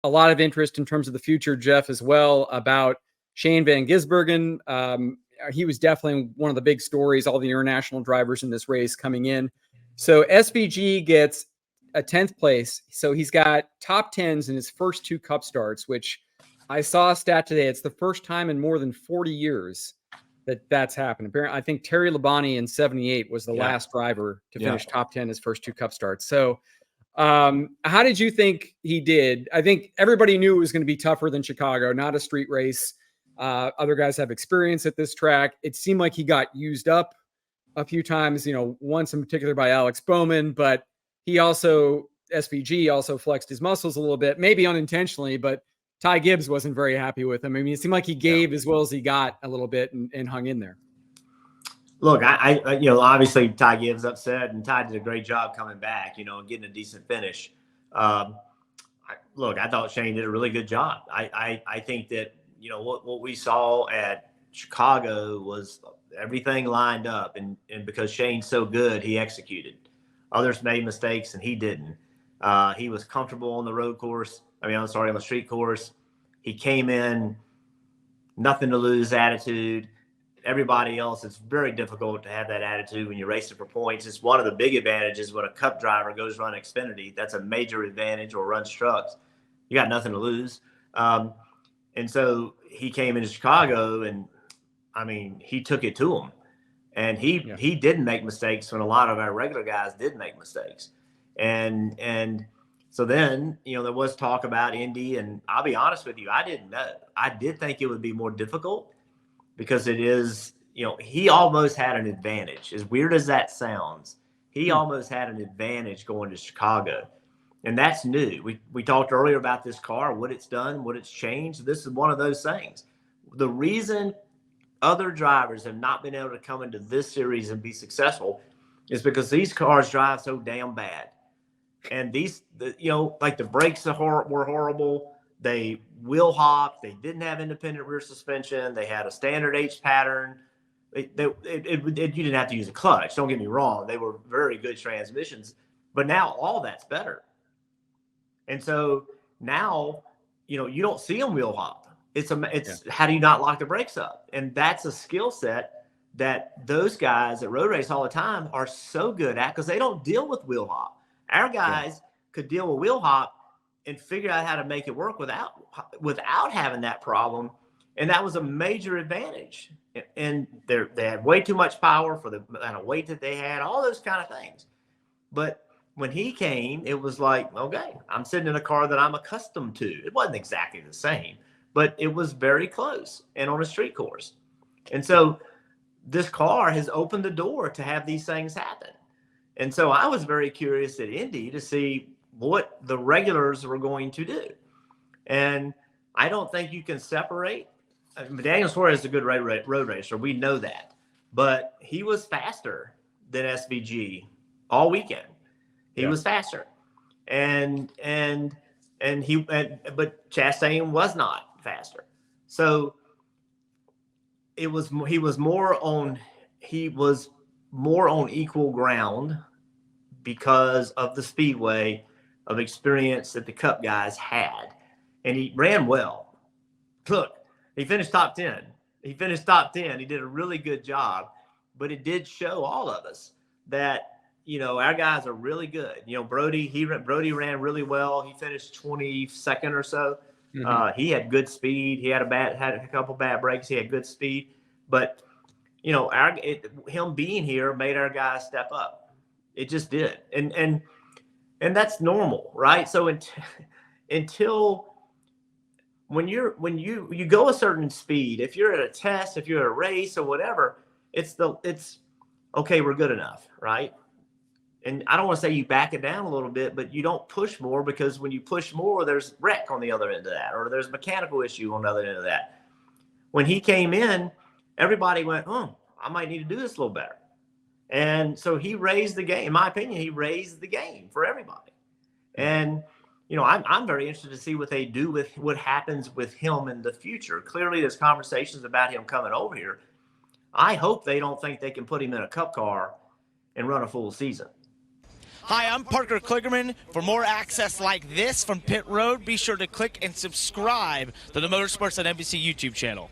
a lot of interest in terms of the future, Jeff, as well, about Shane van Gisbergen. He was definitely one of the big stories, all the international drivers in this race coming in. So SVG gets a 10th place. So he's got top 10s in his first 2 Cup starts, which I saw a stat today. It's the first time in more than 40 years that's happened. Apparently, I think Terry Labonte in 78 was the last driver to finish top 10 his first 2 Cup starts. So how did you think he did? I think everybody knew it was going to be tougher than Chicago, not a street race. Other guys have experience at this track. It seemed like he got used up a few times, once in particular by Alex Bowman, but he also, SVG also flexed his muscles a little bit, maybe unintentionally, but Ty Gibbs wasn't very happy with him. I mean, it seemed like he gave as well as he got a little bit and hung in there. Look, I obviously Ty Gibbs upset, and Ty did a great job coming back, and getting a decent finish. I thought Shane did a really good job. I think that, what we saw at Chicago was everything lined up, and because Shane's so good, he executed. Others made mistakes, and he didn't. He was comfortable on the road course. On the street course. He came in, nothing to lose attitude. Everybody else, it's very difficult to have that attitude when you're racing for points. It's one of the big advantages when a Cup driver goes run Xfinity. That's a major advantage, or runs trucks. You got nothing to lose. And so he came into Chicago, and he took it to him. And he didn't make mistakes when a lot of our regular guys did make mistakes. And so then, there was talk about Indy, and I'll be honest with you, I didn't know. I did think it would be more difficult because it is, he almost had an advantage. As weird as that sounds, he almost had an advantage going to Chicago. And that's new. We talked earlier about this car, what it's done, what it's changed. This is one of those things. The reason other drivers have not been able to come into this series and be successful is because these cars drive so damn bad. And the brakes were horrible. They wheel hopped. They didn't have independent rear suspension. They had a standard H pattern. You didn't have to use a clutch. Don't get me wrong. They were very good transmissions. But now all that's better. And so now, you don't see them wheel hop. How do you not lock the brakes up? And that's a skill set that those guys that road race all the time are so good at, because they don't deal with wheel hop. Our guys could deal with wheel hop and figure out how to make it work without having that problem. And that was a major advantage. And they had way too much power for the amount of weight that they had, all those kind of things. But when he came, it was like, okay, I'm sitting in a car that I'm accustomed to. It wasn't exactly the same, but it was very close and on a street course. And so this car has opened the door to have these things happen. And so I was very curious at Indy to see what the regulars were going to do. And I don't think you can separate. Daniel Suarez is a good road racer. We know that. But he was faster than SVG all weekend. He was faster. But Chastain was not faster. So he was more on equal ground because of the Speedway of experience that the Cup guys had. And he ran well. Look, he finished top 10. He did a really good job, but it did show all of us that, our guys are really good. Brody ran really well. He finished 22nd or so. Mm-hmm. He had good speed. He had a couple bad breaks. He had good speed, but him being here made our guys step up. It just did. And that's normal, right? So until when you go a certain speed, if you're at a test, if you're at a race or whatever, it's okay, we're good enough, right? And I don't want to say you back it down a little bit, but you don't push more, because when you push more, there's wreck on the other end of that, or there's mechanical issue on the other end of that. When he came in, everybody went, I might need to do this a little better. And so he raised the game. In my opinion, he raised the game for everybody. And, I'm very interested to see what they do with what happens with him in the future. Clearly, there's conversations about him coming over here. I hope they don't think they can put him in a Cup car and run a full season. Hi, I'm Parker Kligerman. For more access like this from Pit Road, be sure to click and subscribe to the Motorsports on NBC YouTube channel.